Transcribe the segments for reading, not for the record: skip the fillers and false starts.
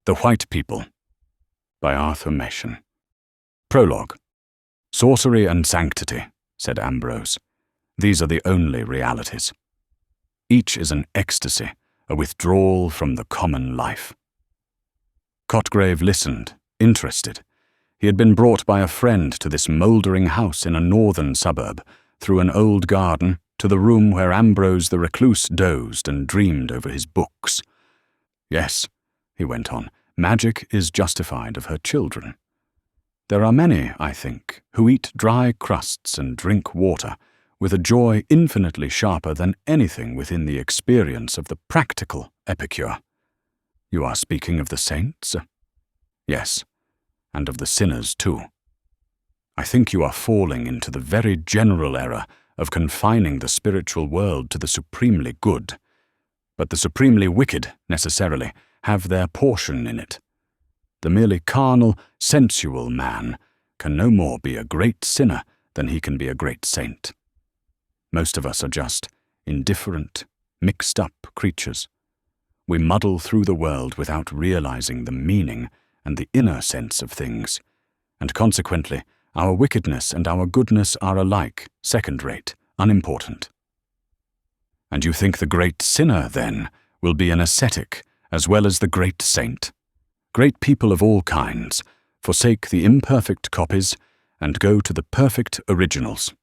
The White People, by Arthur Machen. Prologue. Sorcery and sanctity, said Ambrose. These are the only realities. Each is an ecstasy, a withdrawal from the common life. Cotgrave listened, interested. He had been brought by a friend to this mouldering house in a northern suburb, through an old garden, to the room where Ambrose the recluse dozed and dreamed over his books. Yes, he went on, magic is justified of her children. There are many, I think, who eat dry crusts and drink water, with a joy infinitely sharper than anything within the experience of the practical epicure. You are speaking of the saints? Yes, and of the sinners too. I think you are falling into the very general error of confining the spiritual world to the supremely good, but the supremely wicked, necessarily, have their portion in it. The merely carnal, sensual man can no more be a great sinner than he can be a great saint. Most of us are just indifferent, mixed-up creatures. We muddle through the world without realizing the meaning and the inner sense of things, and consequently, our wickedness and our goodness are alike second-rate, unimportant. And you think the great sinner, then, will be an ascetic as well as the great saint? Great people of all kinds forsake the imperfect copies and go to the perfect originals.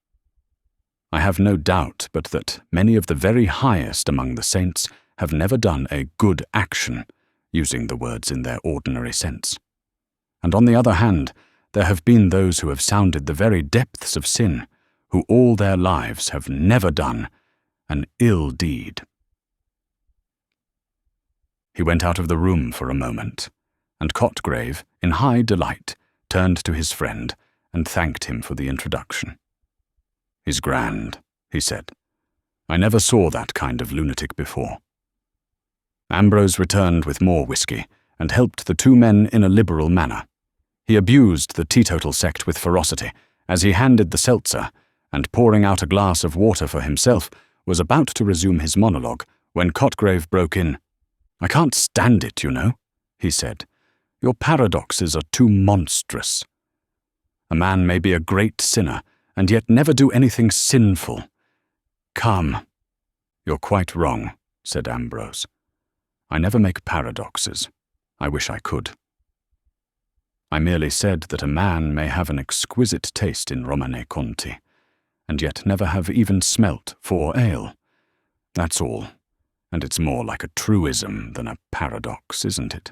I have no doubt but that many of the very highest among the saints have never done a good action, using the words in their ordinary sense. And on the other hand, there have been those who have sounded the very depths of sin, who all their lives have never done an ill deed. He went out of the room for a moment, and Cotgrave, in high delight, turned to his friend and thanked him for the introduction. "He's grand," he said. "I never saw that kind of lunatic before." Ambrose returned with more whiskey and helped the two men in a liberal manner. He abused the teetotal sect with ferocity as he handed the seltzer, and pouring out a glass of water for himself, was about to resume his monologue when Cotgrave broke in. "I can't stand it, you know," he said. "Your paradoxes are too monstrous. A man may be a great sinner and yet never do anything sinful. Come." "You're quite wrong," said Ambrose. "I never make paradoxes. I wish I could. I merely said that a man may have an exquisite taste in Romane Conti, and yet never have even smelt 4 ale. That's all, and it's more like a truism than a paradox, isn't it?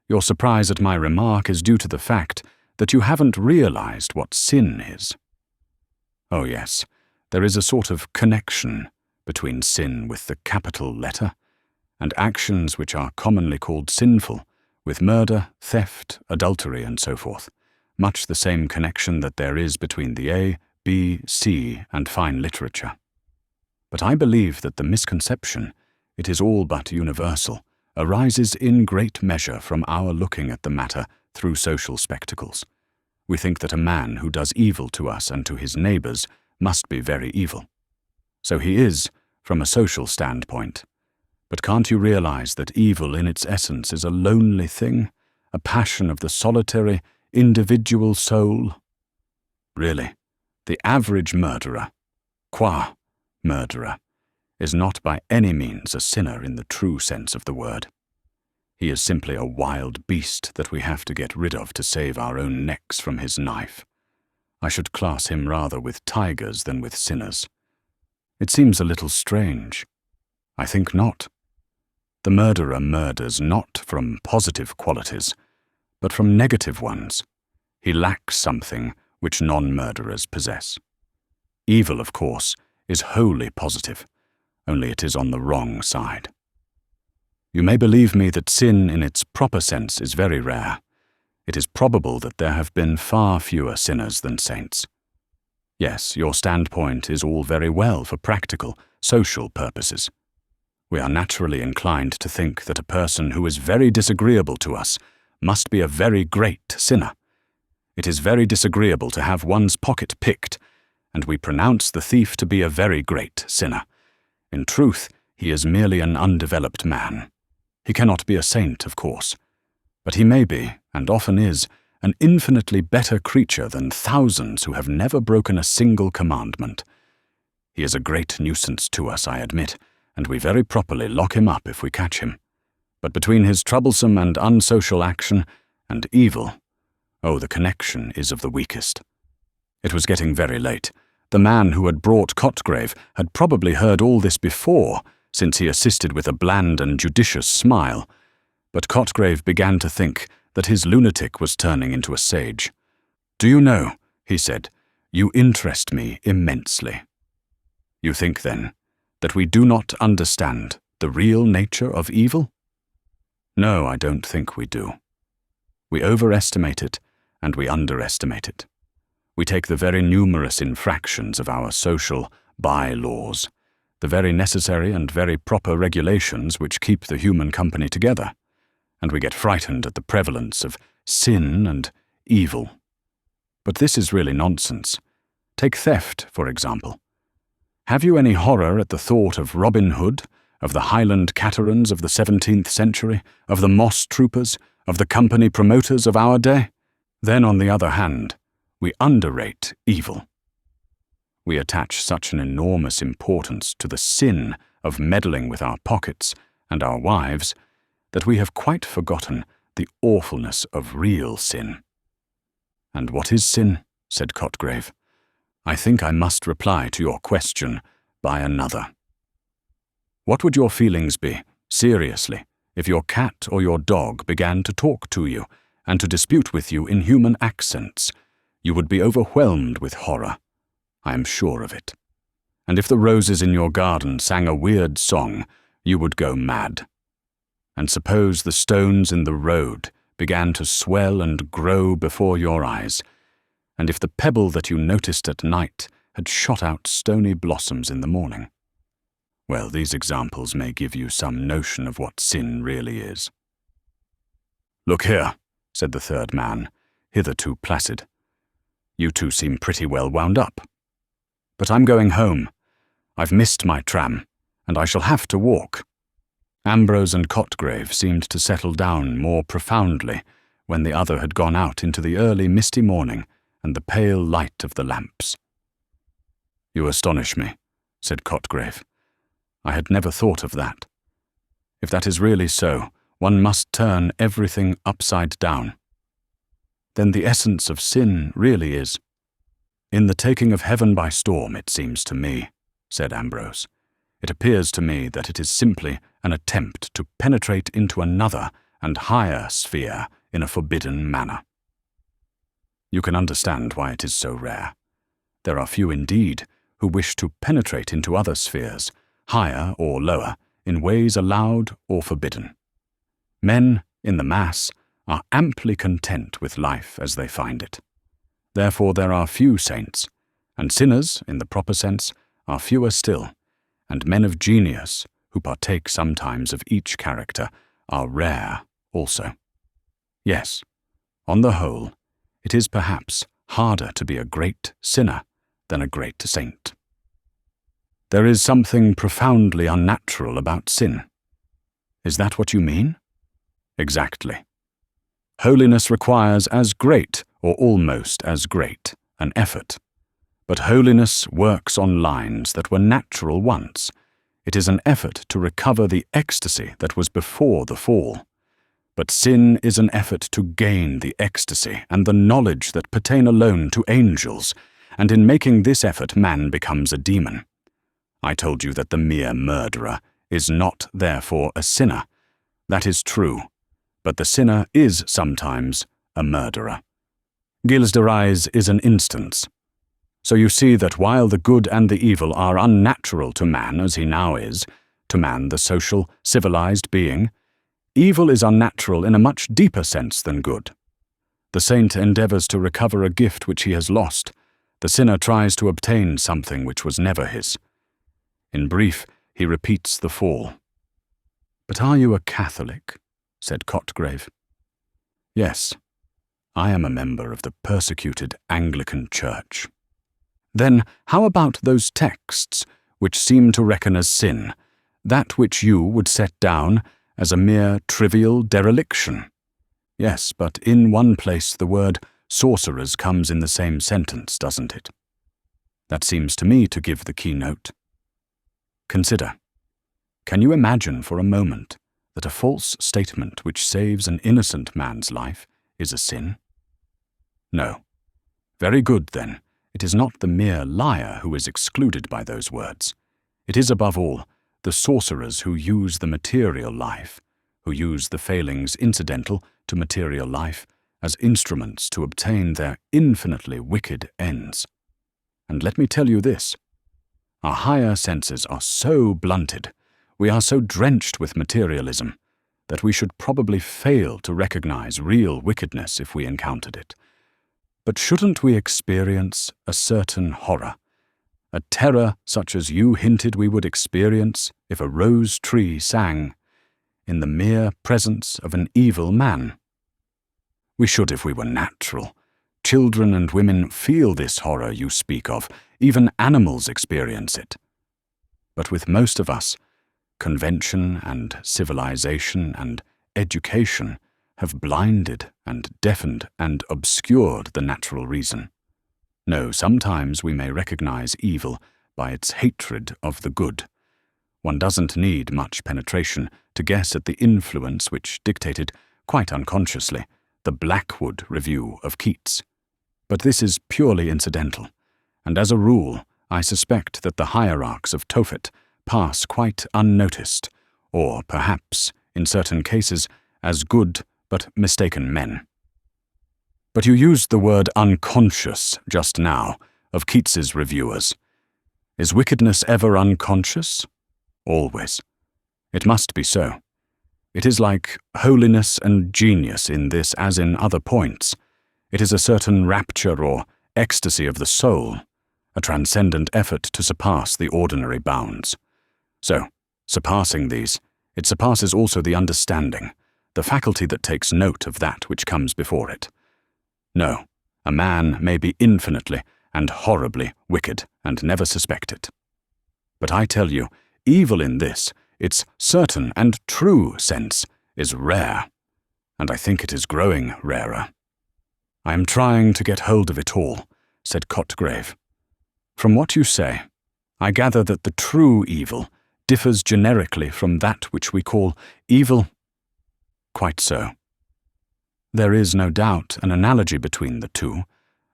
Your surprise at my remark is due to the fact that you haven't realized what sin is. Oh yes, there is a sort of connection between sin with the capital letter and actions which are commonly called sinful, with murder, theft, adultery, and so forth, much the same connection that there is between the A, B, C, and fine literature. But I believe that the misconception, it is all but universal, arises in great measure from our looking at the matter through social spectacles. We think that a man who does evil to us and to his neighbors must be very evil. So he is, from a social standpoint. But can't you realize that evil in its essence is a lonely thing, a passion of the solitary, individual soul? Really, the average murderer, qua murderer, is not by any means a sinner in the true sense of the word. He is simply a wild beast that we have to get rid of to save our own necks from his knife. I should class him rather with tigers than with sinners. It seems a little strange. I think not. The murderer murders not from positive qualities, but from negative ones. He lacks something which non-murderers possess. Evil, of course, is wholly positive, only it is on the wrong side. You may believe me that sin in its proper sense is very rare. It is probable that there have been far fewer sinners than saints. Yes, your standpoint is all very well for practical, social purposes. We are naturally inclined to think that a person who is very disagreeable to us must be a very great sinner. It is very disagreeable to have one's pocket picked, and we pronounce the thief to be a very great sinner. In truth, he is merely an undeveloped man. He cannot be a saint, of course. But he may be, and often is, an infinitely better creature than thousands who have never broken a single commandment. He is a great nuisance to us, I admit, and we very properly lock him up if we catch him. But between his troublesome and unsocial action and evil, oh, the connection is of the weakest. It was getting very late. The man who had brought Cotgrave had probably heard all this before, since he assisted with a bland and judicious smile. But Cotgrave began to think that his lunatic was turning into a sage. "Do you know," he said, "you interest me immensely." "You think, then, that we do not understand the real nature of evil?" "No, I don't think we do. We overestimate it, and we underestimate it. We take the very numerous infractions of our social by-laws, the very necessary and very proper regulations which keep the human company together, and we get frightened at the prevalence of sin and evil. But this is really nonsense. Take theft, for example. Have you any horror at the thought of Robin Hood, of the Highland Caterans of the 17th century, of the moss troopers, of the company promoters of our day? Then, on the other hand, we underrate evil. We attach such an enormous importance to the sin of meddling with our pockets and our wives that we have quite forgotten the awfulness of real sin. "And what is sin?" said Cotgrave. "I think I must reply to your question by another. What would your feelings be, seriously, if your cat or your dog began to talk to you and to dispute with you in human accents? You would be overwhelmed with horror. I am sure of it. And if the roses in your garden sang a weird song, you would go mad. And suppose the stones in the road began to swell and grow before your eyes, and if the pebble that you noticed at night had shot out stony blossoms in the morning. Well, these examples may give you some notion of what sin really is." "Look here," said the third man, hitherto placid. "You two seem pretty well wound up. But I'm going home. I've missed my tram, and I shall have to walk." Ambrose and Cotgrave seemed to settle down more profoundly when the other had gone out into the early misty morning and the pale light of the lamps. "You astonish me," said Cotgrave. "I had never thought of that. If that is really so, one must turn everything upside down. Then the essence of sin really is—" "In the taking of heaven by storm, it seems to me," said Ambrose. "It appears to me that it is simply an attempt to penetrate into another and higher sphere in a forbidden manner. You can understand why it is so rare. There are few indeed who wish to penetrate into other spheres, higher or lower, in ways allowed or forbidden. Men, in the mass, are amply content with life as they find it. Therefore there are few saints, and sinners, in the proper sense, are fewer still, and men of genius, who partake sometimes of each character, are rare also. Yes, on the whole, it is perhaps harder to be a great sinner than a great saint. There is something profoundly unnatural about sin. Is that what you mean?" "Exactly. Holiness requires as great, or almost as great, an effort. But holiness works on lines that were natural once. It is an effort to recover the ecstasy that was before the fall. But sin is an effort to gain the ecstasy and the knowledge that pertain alone to angels, and in making this effort man becomes a demon. I told you that the mere murderer is not therefore a sinner. That is true, but the sinner is sometimes a murderer. Gilles de Rais is an instance. So you see that while the good and the evil are unnatural to man as he now is, to man the social, civilized being, evil is unnatural in a much deeper sense than good. The saint endeavors to recover a gift which he has lost. The sinner tries to obtain something which was never his. In brief, he repeats the fall." "But are you a Catholic?" said Cotgrave. "Yes, I am a member of the persecuted Anglican Church." "Then how about those texts which seem to reckon as sin, that which you would set down as a mere trivial dereliction? Yes, but in one place the word sorcerers comes in the same sentence, doesn't it? That seems to me to give the keynote. Consider. Can you imagine for a moment that a false statement which saves an innocent man's life is a sin? No. Very good, then. It is not the mere liar who is excluded by those words. It is, above all, the sorcerers who use the material life, who use the failings incidental to material life as instruments to obtain their infinitely wicked ends. And let me tell you this. Our higher senses are so blunted, we are so drenched with materialism, that we should probably fail to recognize real wickedness if we encountered it. But shouldn't we experience a certain horror, a terror such as you hinted we would experience if a rose tree sang, in the mere presence of an evil man? We should if we were natural. Children and women feel this horror you speak of. Even animals experience it. But with most of us, convention and civilization and education have blinded and deafened and obscured the natural reason. No, sometimes we may recognize evil by its hatred of the good. One doesn't need much penetration to guess at the influence which dictated, quite unconsciously, the Blackwood Review of Keats. But this is purely incidental, and as a rule, I suspect that the hierarchs of Tophet pass quite unnoticed, or perhaps, in certain cases, as good but mistaken men. But you used the word unconscious just now of Keats's reviewers. Is wickedness ever unconscious? Always. It must be so. It is like holiness and genius in this as in other points. It is a certain rapture or ecstasy of the soul, a transcendent effort to surpass the ordinary bounds. So, surpassing these, it surpasses also the understanding, the faculty that takes note of that which comes before it. No, a man may be infinitely and horribly wicked and never suspect it. But I tell you, evil in this, its certain and true sense, is rare, and I think it is growing rarer. I am trying to get hold of it all, said Cotgrave. From what you say, I gather that the true evil differs generically from that which we call evil. Quite so. There is no doubt an analogy between the two,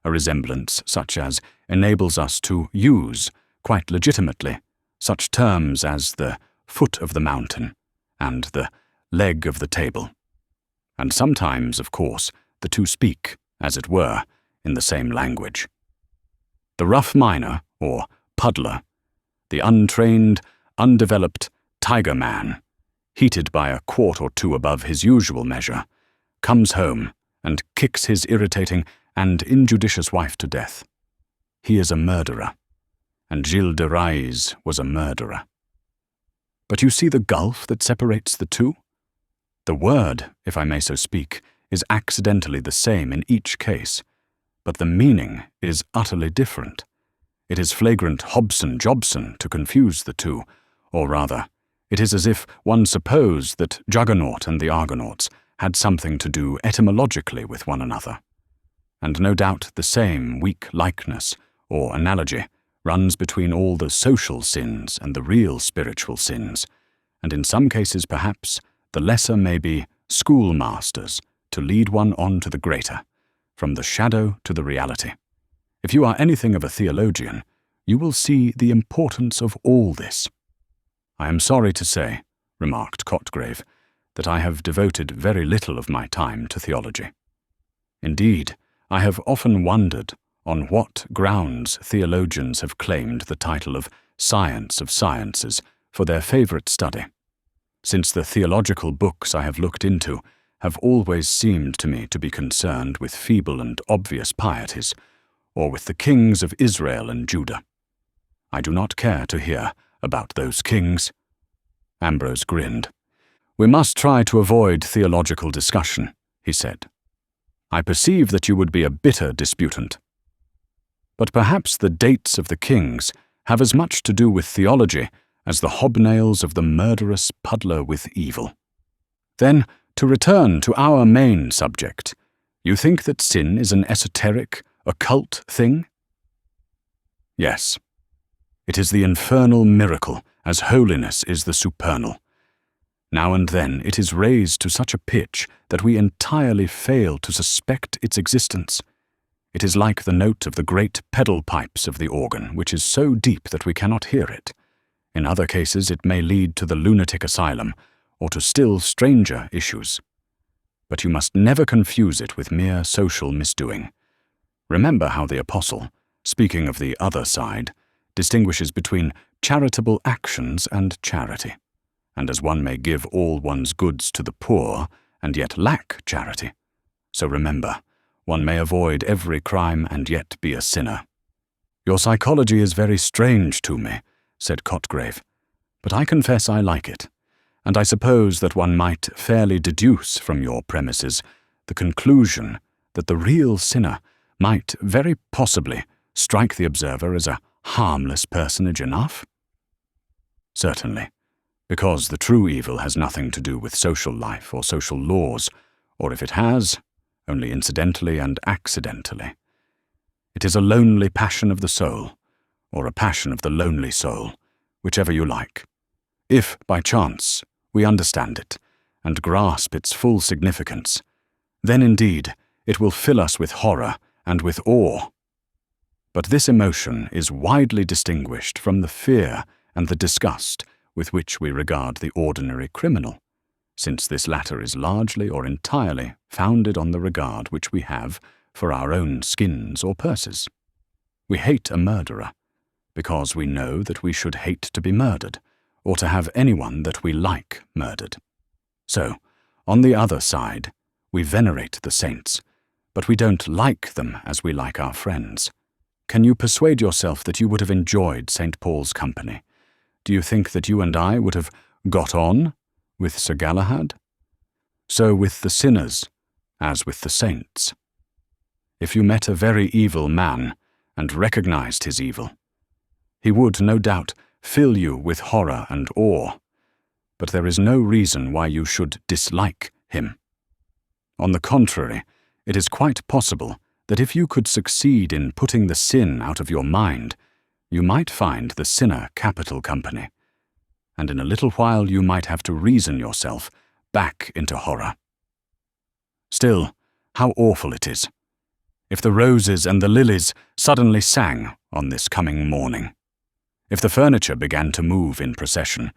a resemblance such as enables us to use, quite legitimately, such terms as the foot of the mountain and the leg of the table. And sometimes, of course, the two speak, as it were, in the same language. The rough miner, or puddler, the untrained, undeveloped tiger man, heated by a quart or two above his usual measure, comes home and kicks his irritating and injudicious wife to death. He is a murderer, and Gilles de Rais was a murderer. But you see the gulf that separates the two? The word, if I may so speak, is accidentally the same in each case, but the meaning is utterly different. It is flagrant Hobson-Jobson to confuse the two, or rather, it is as if one supposed that Juggernaut and the Argonauts had something to do etymologically with one another. And no doubt the same weak likeness, or analogy, runs between all the social sins and the real spiritual sins, and in some cases perhaps the lesser may be schoolmasters to lead one on to the greater, from the shadow to the reality. If you are anything of a theologian, you will see the importance of all this. I am sorry to say, remarked Cotgrave, that I have devoted very little of my time to theology. Indeed, I have often wondered on what grounds theologians have claimed the title of Science of Sciences for their favorite study, since the theological books I have looked into have always seemed to me to be concerned with feeble and obvious pieties, or with the kings of Israel and Judah. I do not care to hear about those kings. Ambrose grinned. We must try to avoid theological discussion, he said. I perceive that you would be a bitter disputant. But perhaps the dates of the kings have as much to do with theology as the hobnails of the murderous puddler with evil. Then to return to our main subject, you think that sin is an esoteric, occult thing? Yes. It is the infernal miracle, as holiness is the supernal. Now and then it is raised to such a pitch that we entirely fail to suspect its existence. It is like the note of the great pedal pipes of the organ, which is so deep that we cannot hear it. In other cases it may lead to the lunatic asylum, or to still stranger issues. But you must never confuse it with mere social misdoing. Remember how the Apostle, speaking of the other side, distinguishes between charitable actions and charity. And as one may give all one's goods to the poor and yet lack charity, so remember, one may avoid every crime and yet be a sinner. Your psychology is very strange to me, said Cotgrave, but I confess I like it, and I suppose that one might fairly deduce from your premises the conclusion that the real sinner might very possibly strike the observer as a harmless personage enough? Certainly, because the true evil has nothing to do with social life or social laws, or if it has, only incidentally and accidentally. It is a lonely passion of the soul, or a passion of the lonely soul, whichever you like. If, by chance, we understand it, and grasp its full significance, then indeed it will fill us with horror and with awe. But this emotion is widely distinguished from the fear and the disgust with which we regard the ordinary criminal, since this latter is largely or entirely founded on the regard which we have for our own skins or purses. We hate a murderer because we know that we should hate to be murdered, or to have anyone that we like murdered. So, on the other side, we venerate the saints, but we don't like them as we like our friends. Can you persuade yourself that you would have enjoyed St. Paul's company? Do you think that you and I would have got on with Sir Galahad? So with the sinners, as with the saints. If you met a very evil man and recognized his evil, he would, no doubt, fill you with horror and awe, but there is no reason why you should dislike him. On the contrary, it is quite possible that if you could succeed in putting the sin out of your mind, you might find the sinner capital company, and in a little while you might have to reason yourself back into horror. Still, how awful it is, if the roses and the lilies suddenly sang on this coming morning, if the furniture began to move in procession,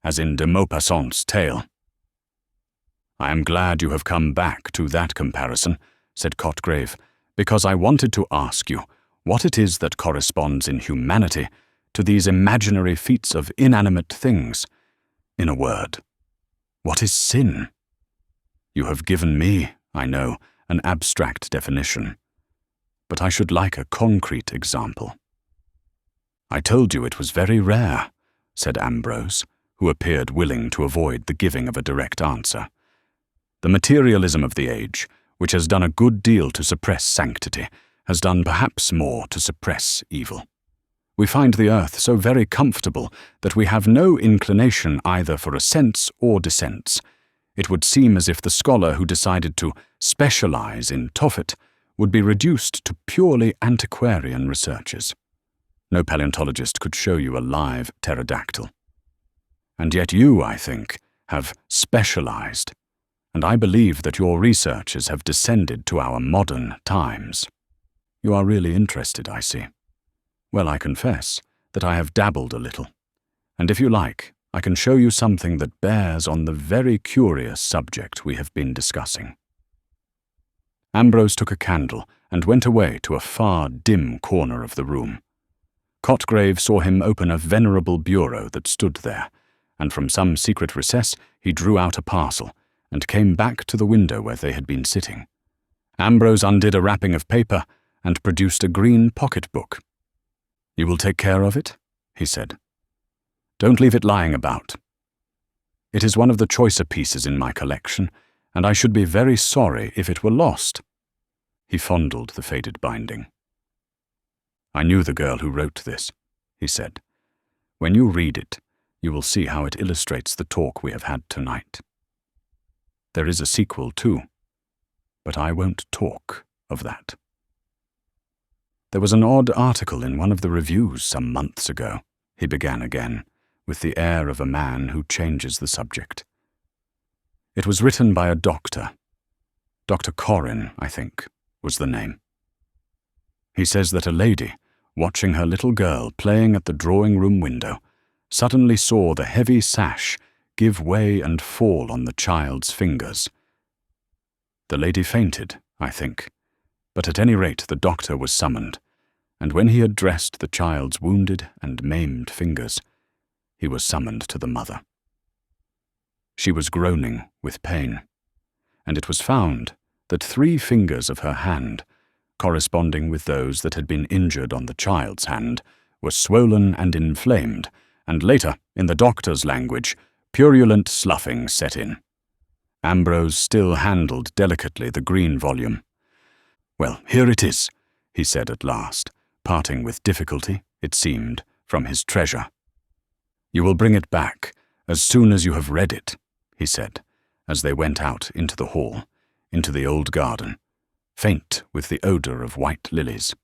as in de Maupassant's tale. I am glad you have come back to that comparison, said Cotgrave, because I wanted to ask you what it is that corresponds in humanity to these imaginary feats of inanimate things. In a word, what is sin? You have given me, I know, an abstract definition, but I should like a concrete example. I told you it was very rare, said Ambrose, who appeared willing to avoid the giving of a direct answer. The materialism of the age, which has done a good deal to suppress sanctity, has done perhaps more to suppress evil. We find the earth so very comfortable that we have no inclination either for ascents or descents. It would seem as if the scholar who decided to specialize in Tophet would be reduced to purely antiquarian researches. No paleontologist could show you a live pterodactyl. And yet you, I think, have specialized, and I believe that your researches have descended to our modern times. You are really interested, I see. Well, I confess that I have dabbled a little, and if you like, I can show you something that bears on the very curious subject we have been discussing. Ambrose took a candle and went away to a far, dim corner of the room. Cotgrave saw him open a venerable bureau that stood there, and from some secret recess he drew out a parcel, and came back to the window where they had been sitting. Ambrose undid a wrapping of paper and produced a green pocket-book. "You will take care of it?" he said. "Don't leave it lying about. It is one of the choicer pieces in my collection, and I should be very sorry if it were lost." He fondled the faded binding. "I knew the girl who wrote this," he said. "When you read it, you will see how it illustrates the talk we have had tonight." there is a sequel too. But I won't talk of that. There was an odd article in one of the reviews some months ago, he began again, with the air of a man who changes the subject. It was written by a doctor. Dr. Corrin, I think, was the name. He says that a lady, watching her little girl playing at the drawing-room window, suddenly saw the heavy sash give way and fall on the child's fingers. The lady fainted, I think, but at any rate the doctor was summoned, and when he had dressed the child's wounded and maimed fingers, he was summoned to the mother. She was groaning with pain, and it was found that 3 fingers of her hand, corresponding with those that had been injured on the child's hand, were swollen and inflamed, and later, in the doctor's language, purulent sloughing set in. Ambrose still handled delicately the green volume. "Well, here it is," he said at last, parting with difficulty, it seemed, from his treasure. "You will bring it back as soon as you have read it," he said, as they went out into the hall, into the old garden, faint with the odour of white lilies.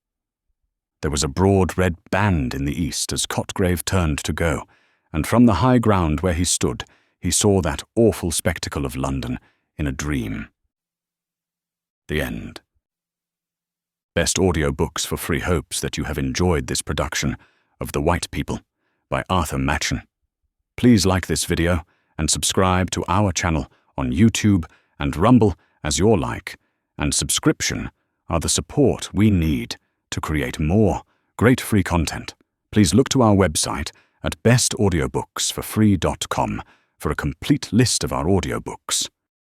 There was a broad red band in the east as Cotgrave turned to go, and from the high ground where he stood, he saw that awful spectacle of London in a dream. The end. Best audiobooks for free hopes that you have enjoyed this production of The White People by Arthur Machen. Please like this video and subscribe to our channel on YouTube and Rumble as your like and subscription are the support we need to create more great free content. Please look to our website at bestaudiobooksforfree.com for a complete list of our audiobooks.